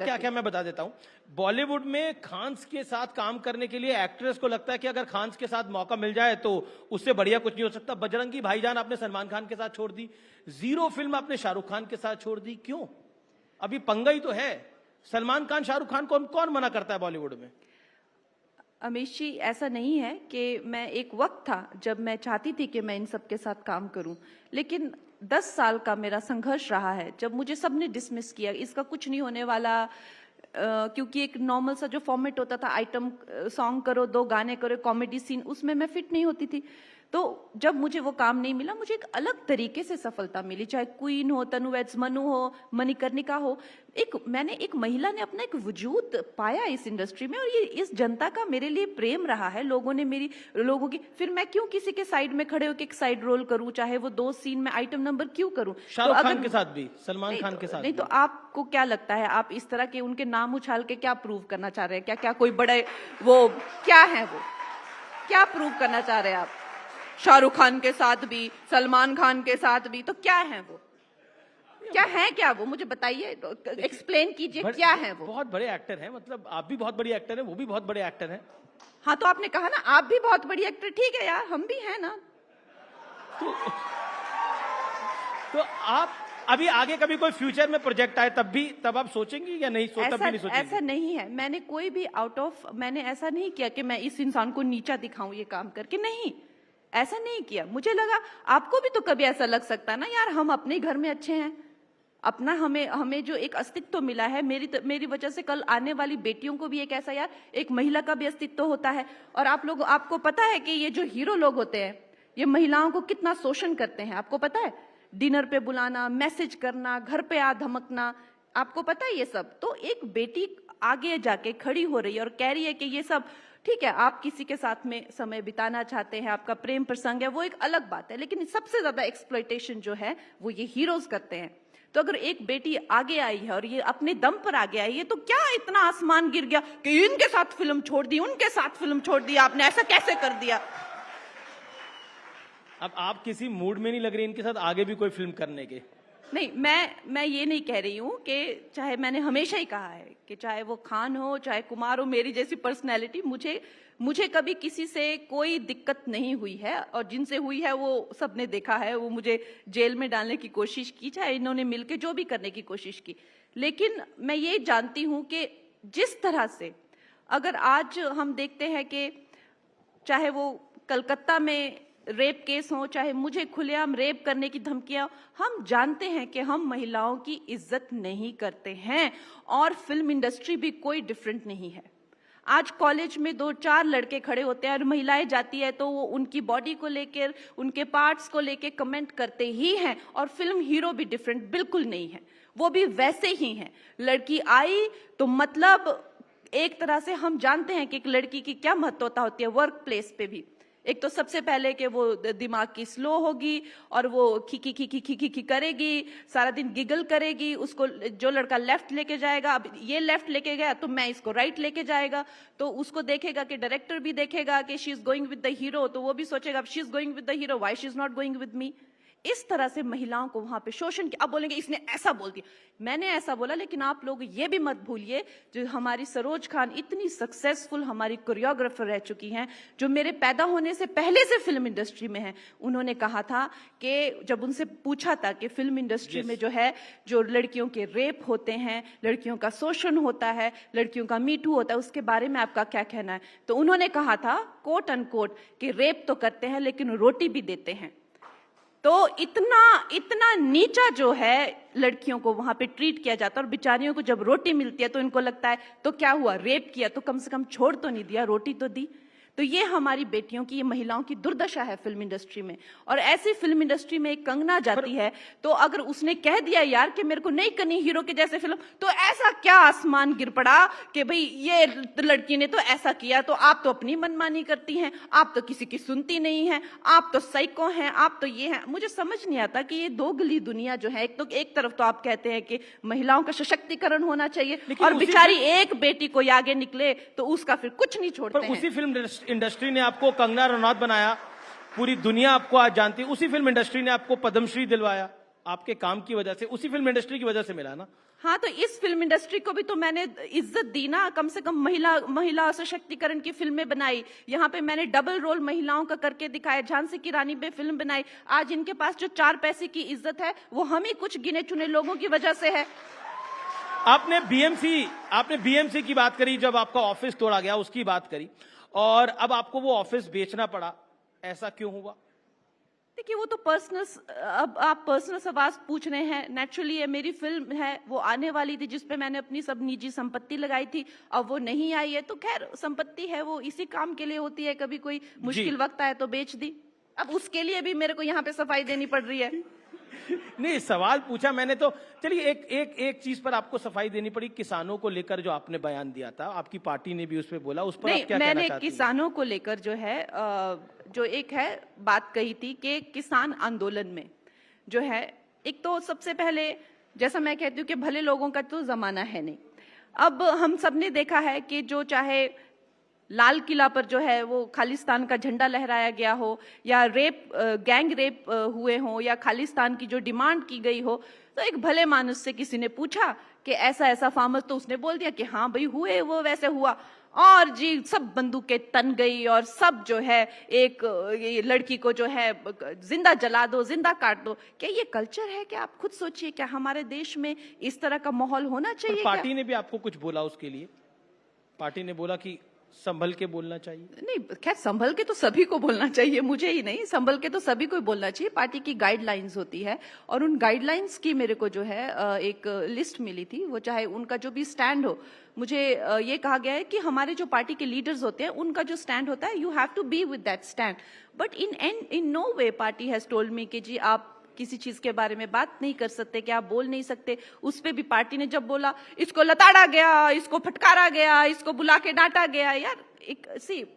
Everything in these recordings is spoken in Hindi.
क्या क्या मैं बता देता हूं। बॉलीवुड में खान्स के साथ काम करने के लिए एक्ट्रेस को लगता है कि अगर खान्स के साथ मौका मिल जाए तो उससे बढ़िया कुछ नहीं हो सकता। बजरंगी भाईजान आपने सलमान खान के साथ छोड़ दी, जीरो फिल्म आपने शाहरुख खान के साथ छोड़ दी, क्यों? अभी पंगा ही तो है। सलमान खान शाहरुख खान को कौन मना करता है बॉलीवुड में? अमीश जी, ऐसा नहीं है कि मैं एक वक्त था जब मैं चाहती थी कि मैं इन सब के साथ काम करूं, लेकिन 10 साल का मेरा संघर्ष रहा है जब मुझे सबने डिसमिस किया, इसका कुछ नहीं होने वाला, क्योंकि एक नॉर्मल सा जो फॉर्मेट होता था, आइटम सॉन्ग करो, 2 गाने करो, कॉमेडी सीन, उसमें मैं फिट नहीं होती थी। तो जब मुझे वो काम नहीं मिला, मुझे एक अलग तरीके से सफलता मिली, चाहे क्वीन हो, तनु वेड्स मनु हो, मणिकर्णिका हो। मैंने एक महिला ने अपना एक वजूद पाया इस इंडस्ट्री में, और ये इस जनता का मेरे लिए प्रेम रहा है। लोगों की फिर मैं क्यों किसी के साइड में खड़े होकर एक साइड रोल करूं, चाहे वो 2 सीन में आइटम नंबर क्यों करूं? शाहरुख खान के साथ भी, सलमान खान के साथ नहीं, तो आपको क्या लगता है, आप इस तरह के उनके नाम उछाल के क्या प्रूव करना चाह रहे हैं? क्या कोई बड़े वो क्या है, वो क्या प्रूव करना चाह रहे हैं आप? शाहरुख खान के साथ भी, सलमान खान के साथ भी, तो क्या है वो? क्या वो मुझे बताइए, एक्सप्लेन कीजिए, क्या है वो? बहुत बड़े एक्टर हैं, मतलब आप भी बहुत बड़ी एक्टर हैं, वो भी बहुत बड़े एक्टर हैं। हाँ, तो आपने कहा ना आप भी बहुत बड़ी एक्टर, ठीक है यार, हम भी हैं ना। तो आप अभी आगे कभी कोई फ्यूचर में प्रोजेक्ट आए तब आप सोचेंगी या नहीं? तब भी नहीं सोचेंगी? ऐसा नहीं है, मैंने कोई भी मैंने ऐसा नहीं किया कि मैं इस इंसान को नीचा दिखाऊं ये काम करके, नहीं, ऐसा नहीं किया। मुझे लगा आपको भी तो कभी ऐसा लग सकता है ना यार, हम अपने घर में अच्छे हैं, अपना हमें जो एक अस्तित्व मिला है, मेरी वजह से कल आने वाली बेटियों को भी एक ऐसा यार एक महिला का भी अस्तित्व होता है। और आपको पता है कि ये जो हीरो लोग होते हैं, ये महिलाओं को कितना शोषण करते हैं, आपको पता है? डिनर पे बुलाना, मैसेज करना, घर पे आ धमकना, आपको पता है ये सब? तो एक बेटी आगे जाके खड़ी हो रही है और कह रही है कि ये सब ठीक है, आप किसी के साथ में समय बिताना चाहते हैं, आपका प्रेम प्रसंग है, वो एक अलग बात है, लेकिन सबसे ज्यादा एक्सप्लॉयटेशन जो है वो ये हीरोज करते हैं। तो अगर एक बेटी आगे आई है और ये अपने दम पर आगे आई है, तो क्या इतना आसमान गिर गया कि इनके साथ फिल्म छोड़ दी, उनके साथ फिल्म छोड़ दी, आपने ऐसा कैसे कर दिया? अब आप किसी मूड में नहीं लग रही इनके साथ आगे भी कोई फिल्म करने के? नहीं, मैं ये नहीं कह रही हूं कि, चाहे मैंने हमेशा ही कहा है कि चाहे वो खान हो, चाहे कुमार हो, मेरी जैसी पर्सनैलिटी, मुझे कभी किसी से कोई दिक्कत नहीं हुई है, और जिनसे हुई है वो सबने देखा है। वो मुझे जेल में डालने की कोशिश की, चाहे इन्होंने मिलके जो भी करने की कोशिश की, लेकिन मैं ये जानती हूं कि जिस तरह से अगर आज हम देखते हैं कि चाहे वो कलकत्ता में रेप केस हो, चाहे मुझे खुलेआम रेप करने की धमकियां, हम जानते हैं कि हम महिलाओं की इज्जत नहीं करते हैं, और फिल्म इंडस्ट्री भी कोई डिफरेंट नहीं है। आज कॉलेज में 2-4 लड़के खड़े होते हैं और महिलाएं जाती है तो वो उनकी बॉडी को लेकर, उनके पार्ट्स को लेकर कमेंट करते ही हैं, और फिल्म हीरो भी डिफरेंट बिल्कुल नहीं है, वो भी वैसे ही हैं। लड़की आई तो मतलब एक तरह से हम जानते हैं कि एक लड़की की क्या महत्वता होती है वर्क प्लेस पे भी। एक तो सबसे पहले कि वो दिमाग की स्लो होगी, और वो खी करेगी, सारा दिन गिगल करेगी, उसको जो लड़का लेफ्ट लेके जाएगा, अब ये लेफ्ट लेके गया तो मैं इसको राइट लेके जाएगा, तो उसको देखेगा कि डायरेक्टर भी देखेगा कि she is going with the hero, तो वो भी सोचेगा अब she is going with the hero, why she is not going with me. इस तरह से महिलाओं को वहां पे शोषण किया। अब बोलेंगे इसने ऐसा बोल दिया, मैंने ऐसा बोला, लेकिन आप लोग ये भी मत भूलिए, जो हमारी सरोज खान इतनी सक्सेसफुल हमारी कोरियोग्राफर रह चुकी हैं, जो मेरे पैदा होने से पहले से फिल्म इंडस्ट्री में है, उन्होंने कहा था कि जब उनसे पूछा था कि फिल्म इंडस्ट्री में जो है, जो लड़कियों के रेप होते हैं, लड़कियों का शोषण होता है, लड़कियों का मीटू होता है, उसके बारे में आपका क्या कहना है? तो उन्होंने कहा था कोट अनकोट कि रेप तो करते हैं लेकिन रोटी भी देते हैं। तो इतना नीचा जो है लड़कियों को वहां पे ट्रीट किया जाता है, और बेचारियों को जब रोटी मिलती है तो इनको लगता है तो क्या हुआ, रेप किया तो कम से कम छोड़ तो नहीं दिया, रोटी तो दी। तो ये हमारी बेटियों की, ये महिलाओं की दुर्दशा है फिल्म इंडस्ट्री में। और ऐसी फिल्म इंडस्ट्री में एक कंगना जाती है, तो अगर उसने कह दिया यार कि मेरे को नहीं करनी हीरो के जैसे फिल्म, तो ऐसा क्या आसमान गिर पड़ा कि भाई ये लड़की ने तो ऐसा किया, तो आप तो अपनी मनमानी करती हैं, आप तो किसी की सुनती नहीं है, आप तो साइको हैं, आप तो ये हैं। मुझे समझ नहीं आता कि ये दोगली दुनिया जो है, एक तरफ तो आप कहते हैं कि महिलाओं का सशक्तिकरण होना चाहिए, और बेचारी एक बेटी को आगे निकले तो उसका फिर कुछ नहीं छोड़ते हैं। उसी फिल्म इंडस्ट्री ने आपको कंगना रनौत बनाया, पूरी दुनिया आपको आज जानती है। उसी फिल्म इंडस्ट्री ने आपको पद्मश्री दिलवाया, आपके काम की वजह से, उसी फिल्म इंडस्ट्री की वजह से मिला ना। हाँ, तो इस फिल्म इंडस्ट्री को भी तो मैंने इज्जत दी ना, कम से कम महिला सशक्तिकरण की फिल्में बनाई। यहाँ पे मैंने डबल रोल महिलाओं का करके दिखाया, झांसी की रानी पे फिल्म बनाई। आज इनके पास जो 4 पैसे की इज्जत है वो हम ही कुछ गिने चुने लोगों की वजह से है। आपने बीएमसी की बात करी, जब आपका ऑफिस तोड़ा गया उसकी बात करी, और अब आपको वो ऑफिस बेचना पड़ा, ऐसा क्यों हुआ? देखिए, वो तो पर्सनल, अब आप पर्सनल सवाल पूछ रहे हैं। नेचुरली ये मेरी फिल्म है, वो आने वाली थी जिसपे मैंने अपनी सब निजी संपत्ति लगाई थी, अब वो नहीं आई है तो खैर संपत्ति है, वो इसी काम के लिए होती है, कभी कोई मुश्किल वक्त आए तो बेच दी। अब उसके लिए भी मेरे को यहाँ पे सफाई देनी पड़ रही है। नहीं, सवाल पूछा मैंने तो। चलिए, एक चीज पर आपको सफाई देनी पड़ी, किसानों को लेकर जो आपने बयान दिया था, आपकी पार्टी ने भी उस पर बोला, उस पर आप क्या कहना मैंने चाहती हैं? किसानों को लेकर जो है जो एक है बात कही थी कि किसान आंदोलन में जो है, एक तो सबसे पहले जैसा मैं कहती हूँ कि भले लोगों का तो जमाना है नहीं। अब हम सब ने देखा है कि जो चाहे लाल किला पर जो है वो खालिस्तान का झंडा लहराया गया हो, या गैंग रेप हुए हो, या खालिस्तान की जो डिमांड की गई हो, तो एक भले मानुस से किसी ने पूछा कि ऐसा ऐसा फार्मर्स, तो उसने बोल दिया कि हाँ भाई हुए, वो वैसे हुआ, और जी सब बंदूकें तन गई, और सब जो है एक ये लड़की को जो है जिंदा जला दो, जिंदा काट दो। क्या ये कल्चर है? क्या आप खुद सोचिए, क्या हमारे देश में इस तरह का माहौल होना चाहिए? पार्टी ने भी आपको कुछ बोला उसके लिए? पार्टी ने बोला कि संभल के बोलना चाहिए? नहीं, खैर संभल के तो सभी को बोलना चाहिए, मुझे ही नहीं, संभल के तो सभी को बोलना चाहिए। पार्टी की गाइडलाइंस होती है, और उन गाइडलाइंस की मेरे को जो है एक लिस्ट मिली थी। वो चाहे उनका जो भी स्टैंड हो, मुझे ये कहा गया है कि हमारे जो पार्टी के लीडर्स होते हैं उनका जो स्टैंड होता है, you have to be with that stand. But in no way party has told me कि जी आप किसी चीज के बारे में बात नहीं कर सकते, कि आप बोल नहीं सकते। उस पे भी पार्टी ने जब बोला इसको लताड़ा गया, इसको फटकारा गया, इसको बुला के डांटा गया, यार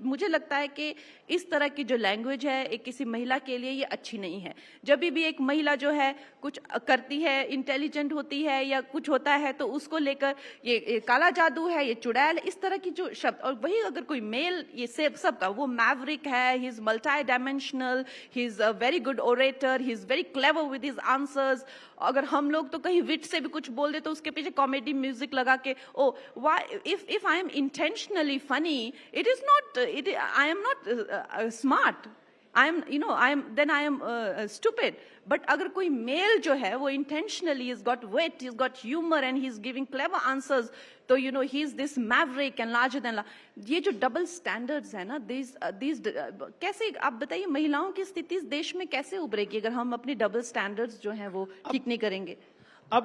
मुझे लगता है कि इस तरह की जो लैंग्वेज है एक किसी महिला के लिए ये अच्छी नहीं है। जब भी एक महिला जो है कुछ करती है, इंटेलिजेंट होती है या कुछ होता है, तो उसको लेकर ये काला जादू है, ये चुड़ैल, इस तरह की जो शब्द, और वही अगर कोई मेल, ये सबका वो मैवरिक है, he is multi dimensional, he is a very good orator, he is very clever with his answers. अगर हम लोग तो कहीं विट से भी कुछ बोल दे तो उसके पीछे कॉमेडी म्यूजिक लगा के, oh why if I am intentionally funny, it is not I am not smart, I am stupid. But अगर कोई मेल जो है वो intentionally he's got wit, he's got humor and he's giving clever answers, तो he's this maverick and larger than life। ये जो डबल स्टैंडर्ड्स है ना, these कैसे, आप बताइए महिलाओं की स्थिति इस देश में कैसे उभरेगी अगर हम अपनी डबल स्टैंडर्ड्स जो है वो ठीक नहीं करेंगे?